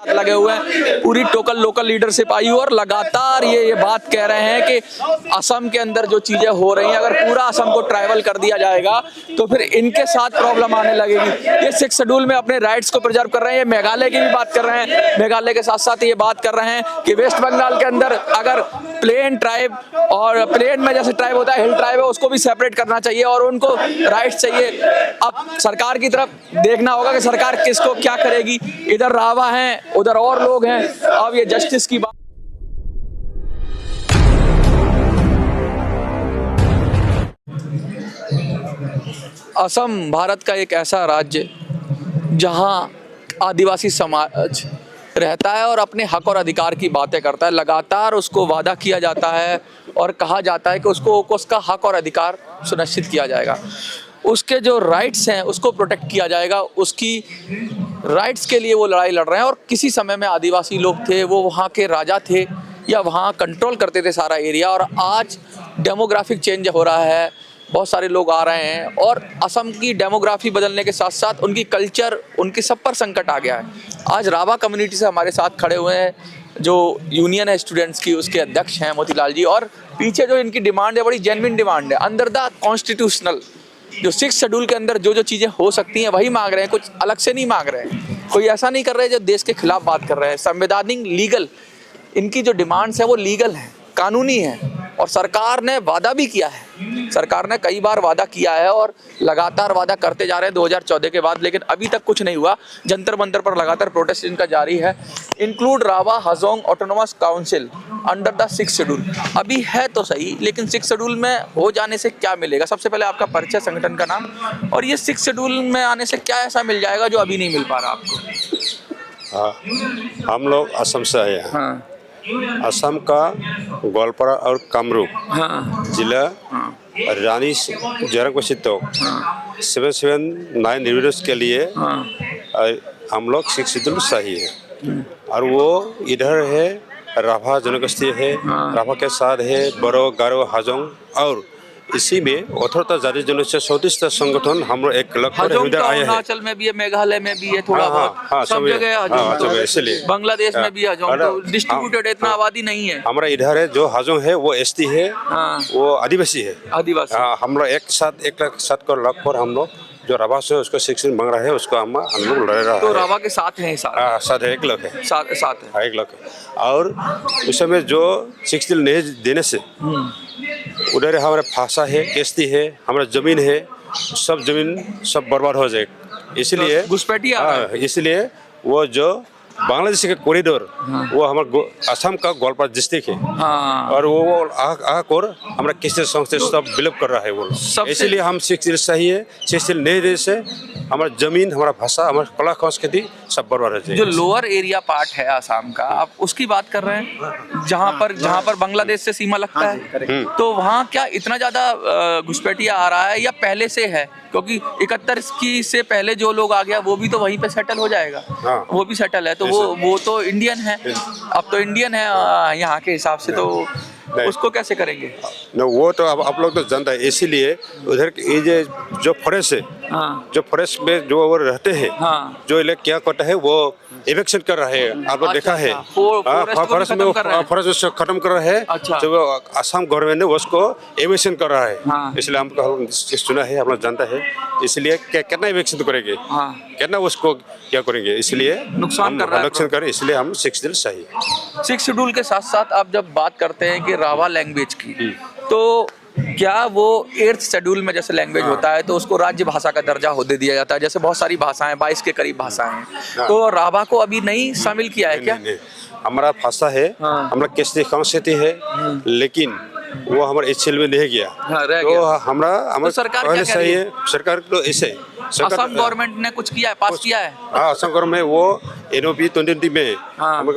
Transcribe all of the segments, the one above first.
लगे हुए हैं, पूरी लोकल लीडरशिप आई हुई और लगातार ये बात कह रहे हैं कि असम के अंदर जो चीजें हो रही हैं, अगर पूरा असम को ट्राइबल कर दिया जाएगा तो फिर इनके साथ प्रॉब्लम आने लगेगी। ये 6 शेड्यूल में अपने राइट्स को प्रिजर्व कर रहे हैं। ये मेघालय की भी बात कर रहे हैं, मेघालय के साथ साथ ये बात कर रहे हैं कि वेस्ट बंगाल के अंदर अगर प्लेन ट्राइब और प्लेन में जैसे ट्राइब होता है, हिल ट्राइब है, उसको भी सेपरेट करना चाहिए और उनको राइट्स चाहिए। अब सरकार की तरफ देखना होगा कि सरकार किसको क्या करेगी। इधर रावा हैं, उधर और लोग हैं। अब ये जस्टिस की बात, असम भारत का एक ऐसा राज्य जहां आदिवासी समाज रहता है और अपने हक और अधिकार की बातें करता है। लगातार उसको वादा किया जाता है और कहा जाता है कि उसको उसका हक और अधिकार सुनिश्चित किया जाएगा, उसके जो राइट्स हैं उसको प्रोटेक्ट किया जाएगा। उसकी राइट्स के लिए वो लड़ाई लड़ रहे हैं। और किसी समय में आदिवासी लोग थे, वो वहाँ के राजा थे या वहाँ कंट्रोल करते थे सारा एरिया। और आज डेमोग्राफिक चेंज हो रहा है, बहुत सारे लोग आ रहे हैं और असम की डेमोग्राफी बदलने के साथ साथ उनकी कल्चर, उनके सब पर संकट आ गया है। आज राभा कम्युनिटी से हमारे साथ खड़े हुए हैं जो यूनियन है स्टूडेंट्स की, उसके अध्यक्ष हैं मोतीलाल जी। और पीछे जो इनकी डिमांड है, बड़ी जेन्युइन डिमांड है। अंडर द कॉन्स्टिट्यूशनल जो 6 शेड्यूल के अंदर जो चीज़ें हो सकती हैं वही मांग रहे हैं, कुछ अलग से नहीं मांग रहे हैं। कोई ऐसा नहीं कर रहे जो देश के खिलाफ बात कर रहे हैं। संवैधानिक लीगल इनकी जो डिमांड्स हैं वो लीगल हैं, कानूनी हैं। और सरकार ने वादा भी किया है, सरकार ने कई बार वादा किया है और लगातार वादा करते जा रहे हैं 2014 के बाद, लेकिन अभी तक कुछ नहीं हुआ। जंतर मंतर पर लगातार प्रोटेस्ट इनका जारी है। Include Rava Hajong autonomous council under the 6 schedule. अभी है तो सही, लेकिन 6 शेड्यूल में हो जाने से क्या मिलेगा? सबसे पहले आपका परिचय, संगठन का नाम, और ये 6 शेड्यूल में आने से क्या ऐसा मिल जाएगा जो अभी नहीं मिल पा रहा आपको? हाँ, हम लोग असम से आए हैं। हाँ, असम का गोलपारा और कामरूप जिला रानी जरंगपसितो 779 निर्विरोध के लिए हम लोग 6 शेड्यूल सही है। और वो इधर है, राभा जनगोष्ठी है, राभा के साथ है बोरो, गारो, हाजोंग। और इसी में 18 जाति जनजातीय 34 संगठन हम लोग एक लक्ष्य इधर आए हैं। अरुणाचल में भी है, मेघालय में भी है, थोड़ा बहुत सब जगह हाजोंग। इसलिए बांग्लादेश में भी हाजोंग, तो डिस्ट्रीब्यूटेड इतना आबादी नहीं है। हमारा इधर है जो हाजोंग है वो एसटी है, वो आदिवासी है। आदिवासी हम लोग एक लाख 7 को लग पर हम लोग जो राभा से उसको 6 मांग रहा है, उसको हम लोग लड़ रहा है। तो राभा के साथ हैं साथ है, 1 लाख है, साथ है 1 लाख है। और उस समय जो 6 दिल नहीं देने से उधर हमारा भाषा है, केस्ती है, हमारा जमीन है, सब जमीन सब बर्बाद हो जाएगा। इसलिए घुसपैठिया, इसलिए वो जो बांग्लादेश के कॉरिडोर वो हमारा असम का गोलपारा डिस्ट्रिक्ट है। और वो आकर हमारा किसी संस्था सब बिलीव कर रहा है वो। इसलिए हम 6 दिल सही है, 6 दिल नहीं देने से हमारा जमीन, हमारा भाषा, हमारा कला संस्कृति सब बर्बाद हो जाएगी। जो लोअर एरिया पार्ट है आसाम का, आप उसकी बात कर रहे हैं, जहाँ पर बांग्लादेश से सीमा लगता है, तो वहाँ क्या इतना ज्यादा घुसपैठिया आ रहा है या पहले से है? क्योंकि 71 की से पहले जो लोग आ गया वो भी तो वहीं पे सेटल हो जाएगा। वो भी सेटल है, तो वो तो इंडियन है, अब तो इंडियन है यहाँ के हिसाब से, तो उसको कैसे करेंगे? वो तो अब आप लोग तो जानते हैं। इसीलिए उधर ये जो फॉरेस्ट है, जो फॉरेस्ट में जो वो रहते हैं, जो इलाके क्या करता है वो इवेक्शन कर रहा है। आप लोग देखा है, फॉरेस्ट में फॉरेस्ट खत्म कर रहा है। जो असम गवर्नमेंट ने उसको इवेक्शन कर रहा है। इसलिए हम सुना है, हम लोग जानता है। इसलिए कितना इवेक्शन करेंगे, कितना उसको क्या करेंगे, इसलिए नुकसान कर, इसलिए हम 6 दिल सही। 6 शेड्यूल के साथ साथ आप जब बात करते हैं कि रावा लैंग्वेज की, तो क्या वो 8th शेड्यूल में जैसे लैंग्वेज होता है तो उसको राज्य भाषा का दर्जा दे दिया जाता है? जैसे बहुत सारी भाषाएं, 22 के करीब भाषाएं हैं, तो राभा को अभी नहीं शामिल किया है क्या? हमारा भाषा है, हमारा केस्ती संस्कृति है, लेकिन वो हमारे एचएल में नहीं गया। तो हमारा सरकार क्या सही है, सरकार तो ऐसे असम गवर्नमेंट ने कुछ किया है, पास किया है। असम गवर्नमेंट वो NOP 2020 में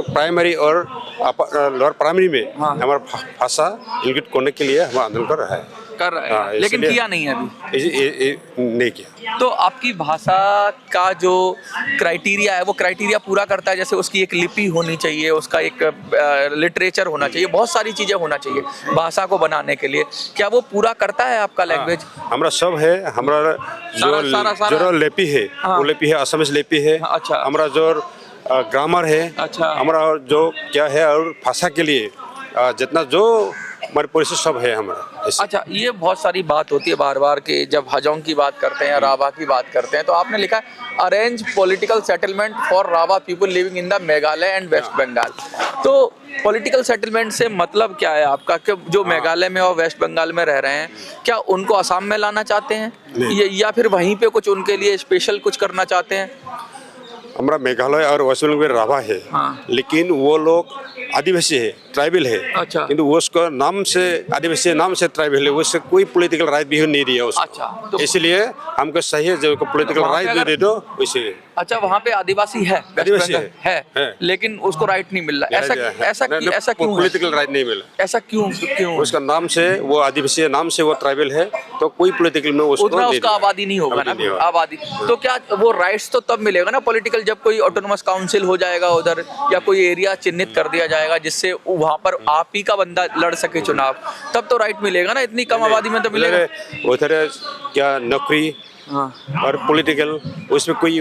प्राइमरी और लोअर प्राइमरी में हमारा भाषा इंगित करने के लिए हम आंदोलन कर रहा है, लेकिन किया नहीं है अभी, नहीं किया। तो आपकी भाषा का जो क्राइटेरिया है वो क्राइटेरिया पूरा करता है? जैसे उसकी एक लिपि होनी चाहिए, उसका एक लिटरेचर होना चाहिए, बहुत सारी चीजें होना चाहिए भाषा को बनाने के लिए। क्या वो पूरा करता है आपका लैंग्वेज? हमारा सब है, हमारा जो लिपि है वो लिपि है, असमीज लिपि है। हमारा जो ग्रामर है, अच्छा। हमारा और जो क्या है और भाषा के लिए जितना जो हमारे परिषद सब है हमारा ऐसे। अच्छा, ये बहुत सारी बात होती है बार बार कि जब हजोंग की बात करते हैं, राभा की बात करते हैं, तो आपने लिखा है arrange political settlement for Rabha people living in the Meghalaya and West Bengal. तो पॉलिटिकल सेटलमेंट से मतलब क्या है आपका, कि जो मेघालय में और वेस्ट बंगाल में रह रहे हैं, क्या उनको असम में लाना चाहते हैं या फिर वहीं पे कुछ उनके लिए स्पेशल कुछ करना चाहते हैं? हमारा मेघालय और वेस्ट बंगाल में राभा है, हाँ। लेकिन वो लोग आदिवासी है, ट्राइबल है। अच्छा। किंतु वो उसका नाम से आदिवासी नाम से ट्राइबल है, उससे कोई पॉलिटिकल राइट भी नहीं दिया उसको। अच्छा, तो इसलिए हमको सही है जो पॉलिटिकल वहाँ पे राइट अगर- दे दो वैसे। अच्छा, वहाँ पे आदिवासी है, वेस्ट आदिवासी बंगाल है, लेकिन उसको राइट नहीं मिल रहा, ऐसा क्यों है? पॉलिटिकल राइट नहीं मिला, ऐसा क्यों? उसका नाम से वो आदिवासी है, नाम से वो ट्राइबल है, तो कोई पॉलिटिकल में उसको उतना नहीं उसका दिया। आबादी नहीं होगा ना, आबादी नहीं होगा। आबादी। तो क्या वो राइट्स तो तब मिलेगा ना पॉलिटिकल, जब कोई ऑटोनोमस काउंसिल हो जाएगा उधर, या कोई एरिया चिन्हित कर दिया जाएगा जिससे वहां पर आप ही का बंदा लड़ सके चुनाव, तब तो राइट मिलेगा ना। इतनी कम आबादी में तो मिलेगा। उधर क्या नौकरी और पॉलिटिकल उसमें कोई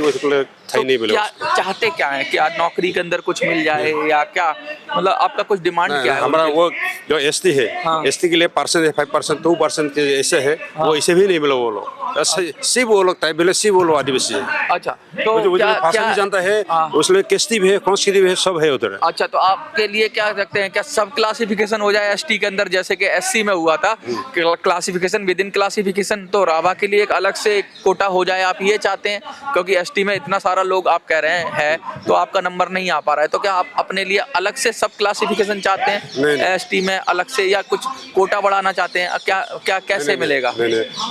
तो नहीं मिला। क्या चाहते क्या है, क्या नौकरी के अंदर कुछ मिल जाए या क्या, मतलब आपका कुछ डिमांड क्या है? हमारा वो जो एसटी है, हाँ। एसटी के लिए 5%, 2% के ऐसे है, वो ऐसे भी नहीं मिला वो लोग। सिर्फ वो लोग ट्राइबल है, सिर्फ वो लोग आदिवासी है। अच्छा, तो वो जो भाषा क्या भी जानता है, हाँ। उसमें किस्ती भी है, संस्कृति भी है, सब है उधर। अच्छा, तो आपके लिए क्या रखते हैं, क्या सब क्लासिफिकेशन हो जाए एसटी के अंदर, जैसे कि एससी में हुआ था क्लासिफिकेशन विद इन क्लासिफिकेशन, तो राभा के लिए एक अलग से कोटा हो जाए, आप ये चाहते हैं? क्योंकि एसटी में इतना सारा लोग आप कह रहे हैं तो आपका नंबर नहीं आ पा रहा है, तो क्या आप अपने लिए अलग से सब क्लासिफिकेशन चाहते हैं एसटी में अलग से, या कुछ कोटा बढ़ाना चाहते हैं? क्या कैसे मिलेगा?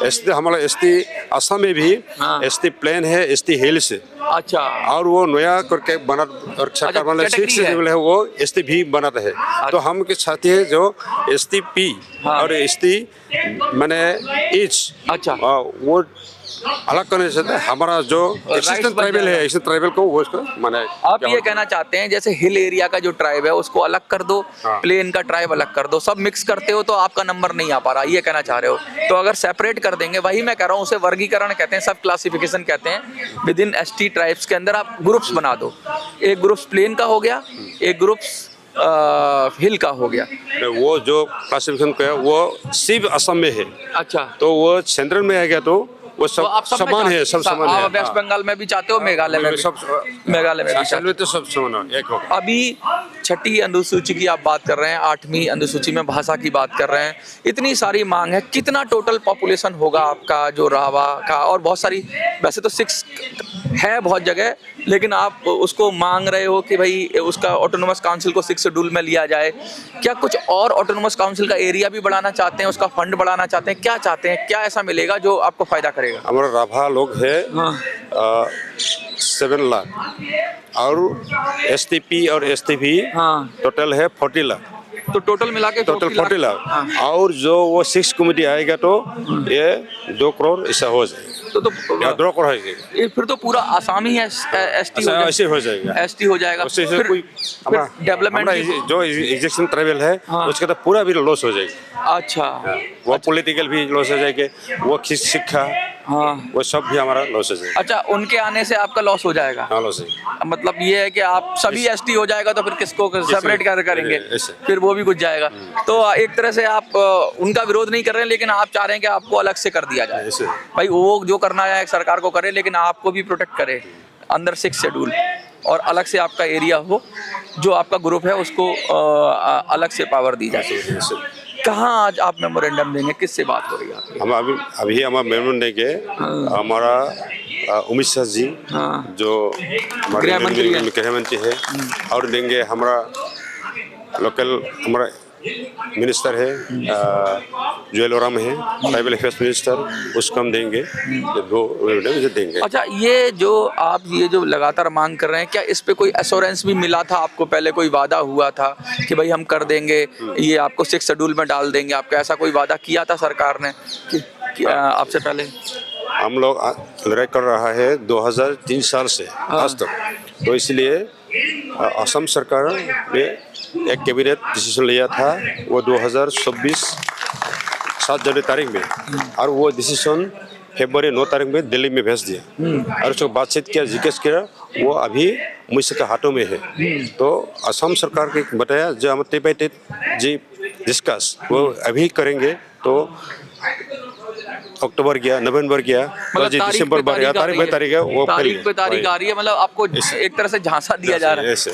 एसटी हमारा एसटी असम में भी हाँ। एसटी प्लेन है, एसटी हिल्स है, अच्छा, और वो नया करके बना और सरकार वाला कैटेगरी सिक्स लेवल है, वो एसटी भी बनाता है। तो हम के साथी है जो एसटी पी हाँ। और एसटी मैंने एच, अच्छा। वो अलग करने से हमारा जो एक्सिस्टेंट बन ट्राइबल है, जाएगा। एक्सिस्टेंट ट्राइबल को वो उसको माने। आप ये कहना चाहते हैं जैसे हिल एरिया का जो ट्राइब है उसको अलग कर दो, हाँ। प्लेन का ट्राइब अलग कर दो, सब मिक्स करते हो तो आपका नंबर नहीं आ पा रहा, ये कहना चाह रहे हो? तो अगर सेपरेट कर देंगे, वही मैं कह रहा हूँ, उसे वर्गीकरण कहते हैं, सब क्लासिफिकेशन कहते हैं, विद इन एसटी ट्राइब्स के अंदर आप ग्रुप्स बना दो, एक ग्रुप्स प्लेन का हो गया, एक ग्रुप्स हिल का हो गया। वो जो क्लासिफिकेशन का है वो सिर्फ असम में है, अच्छा, तो वो सेंट्रल में आ गया तो वो तो सब आप सब में समान है, चाहते- सब समान है। वेस्ट बंगाल में भी चाहते हो, मेघालय में भी? मेघालय में भी चाहते हो। तो सब समान है, एक होगा। अभी छठी अनुसूची की आप बात कर रहे हैं, 8वीं अनुसूची में भाषा की बात कर रहे हैं, इतनी सारी मांग है, कितना टोटल पॉपुलेशन होगा आपका जो राभा का? और बहुत सारी, वैसे तो 6 है बहुत जगह, लेकिन आप उसको मांग रहे हो कि भाई उसका ऑटोनोमस काउंसिल को 6 शेड्यूल में लिया जाए। क्या कुछ और ऑटोनोमस काउंसिल का एरिया भी बढ़ाना चाहते हैं, उसका फंड बढ़ाना चाहते हैं, क्या चाहते हैं, क्या ऐसा मिलेगा जो आपको फायदा करेगा? हमारा राभा लोग है 7 लाख, और एसटीपी और एसटीपी हाँ। टोटल है 40 लाख, तो टोटल मिला के टोटल 40 लाख। हाँ। और जो वो 6 कमेटी आएगा तो ये 2 करोड़ ऐसा हो जाएगा, या 2 करोड़ हो जाएगा। ये फिर तो पूरा आसाम ही एसटी ऐसा ऐसे हो जाएगा, एसटी हो जाएगा। उससे फिर कोई डेवलपमेंट जो एग्जिस्टिंग ट्राइबल है हाँ। उसका तो पूरा भी लॉस हो जाएगा। अच्छा, वो पॉलिटिकल भी लॉस हो जाएगा, वो शिक्षा, हाँ, वो सब भी हमारा लॉस हो जाएगा। अच्छा, उनके आने से आपका लॉस हो जाएगा? हाँ, लॉस है। मतलब ये है कि आप सभी एसटी हो जाएगा तो फिर किसको सेपरेट करेंगे, ऐसे। फिर वो भी कुछ जाएगा। तो एक तरह से आप उनका विरोध नहीं कर रहे हैं, लेकिन आप चाह रहे हैं कि आपको अलग से कर दिया जाए। ऐसे। भाई वो जो करना है सरकार को करे, लेकिन आपको भी प्रोटेक्ट करे, अंदर 6 शेड्यूल, और अलग से आपका एरिया हो, जो आपका ग्रुप है उसको अलग से पावर दी जाए। कहाँ आज आप मेमोरेंडम देंगे, किससे बात हो रही है आपकी? हम अभी हमारा मेमोरेंडम देंगे, हमारा अमित शाह जी हाँ। जो हमारे गृह मंत्री हैं। गृह मंत्री है, और देंगे हमारा लोकल हमारा मिनिस्टर है जुएल ओराम है, ट्राइबल अफेयर्स मिनिस्टर, उसको हम देंगे, ये 2 मेमोरेंडम देंगे। अच्छा, ये जो आप ये जो लगातार मांग कर रहे हैं, क्या इस पे कोई एश्योरेंस भी मिला था आपको, पहले कोई वादा हुआ था कि भाई हम कर देंगे, ये आपको 6 शेड्यूल में डाल देंगे, आपका ऐसा कोई वादा किया था सरकार ने कि आपसे पहले? हम लोग लड़ाई कर रहा है 2003 साल से आज तक, तो इसलिए असम सरकार ने एक कैबिनेट डिसीजन लिया था, वो 2026 7 जनवरी तारीख में, और वो डिसीजन फरवरी 9 तारीख में दिल्ली में भेज दिया और उसको बातचीत किया, जिज्ञासा किया, वो अभी मुझसे के हाथों में है। तो असम सरकार के बताया जो हम टेप जी डिस्कस वो अभी करेंगे। तो अक्टूबर गया, नवंबर गया, मतलब दिसंबर भर गया, तारीख पे तारीख है, वो तारीख पे तारीख आ रही है। मतलब आपको एक तरह से झांसा दिया जा रहा है। ऐसे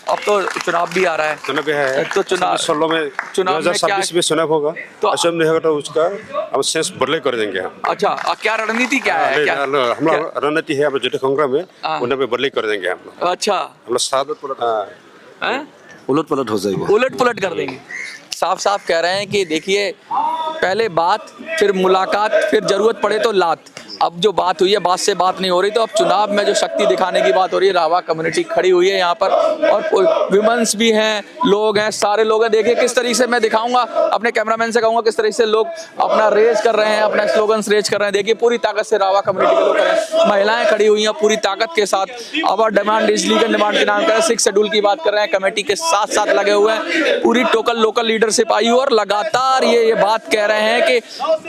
अब तो चुनाव भी आ रहा है। चुनाव भी है, तो चुनाव 2026 में चुनाव होगा। तो असम नहीं होगा तो उसका हम शेष बदले कर देंगे हम। अच्छा, क्या रणनीति क्या है? क्या हमारा रणनीति है, हम जो कांग्रेस में उन्हें भी बदली कर देंगे हम। अच्छा, हम लोग साथ उलट पलट हो जाएगी, उलट पुलट कर देंगे। साफ साफ कह रहे हैं कि देखिए, पहले बात, फिर मुलाकात, फिर जरूरत पड़े तो लात। अब जो बात हुई है, बात से बात नहीं हो रही। तो अब चुनाव में जो शक्ति दिखाने की बात हो रही है, रावा कम्युनिटी खड़ी हुई है यहाँ पर, और विमेंस भी हैं, लोग हैं, सारे लोग हैं। देखिए किस तरीके से, मैं दिखाऊंगा, अपने कैमरामैन से कहूंगा किस तरीके से लोग अपना रेज कर रहे हैं, अपना स्लोगन्स रेज कर रहे हैं। देखिए पूरी ताकत से रावा कम्युनिटी के लोग हैं, महिलाएं खड़ी हुई हैं पूरी ताकत के साथ। अब डिमांड इज लीगल डिमांड के नाम कर रहे हैं, 6 शेड्यूल की बात कर रहे हैं, कमेटी के साथ साथ लगे हुए हैं। पूरी टोकल लोकल लीडरशिप आई हुई और लगातार ये बात कह रहे हैं कि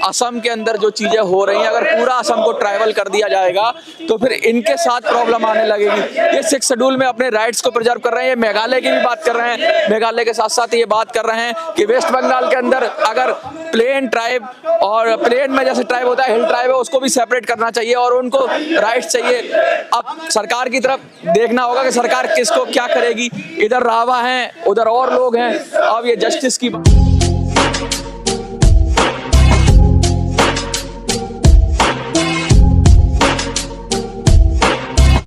असम के अंदर जो चीजें हो रही हैं, अगर पूरा असम को ट्राइबल कर दिया जाएगा तो फिर इनके साथ प्रॉब्लम आने लगेगी। ये 6 शेड्यूल में अपने राइट्स को प्रिजर्व कर रहे हैं। ये मेघालय की भी बात कर रहे हैं, मेघालय के साथ साथ ये बात कर रहे हैं कि वेस्ट बंगाल के अंदर अगर प्लेन ट्राइब और प्लेन में जैसे ट्राइब होता है, हिल ट्राइब है, उसको भी सेपरेट करना चाहिए और उनको राइट्स चाहिए। अब सरकार की तरफ देखना होगा कि सरकार किसको क्या करेगी। इधर रावा हैं, उधर और लोग हैं। अब ये जस्टिस की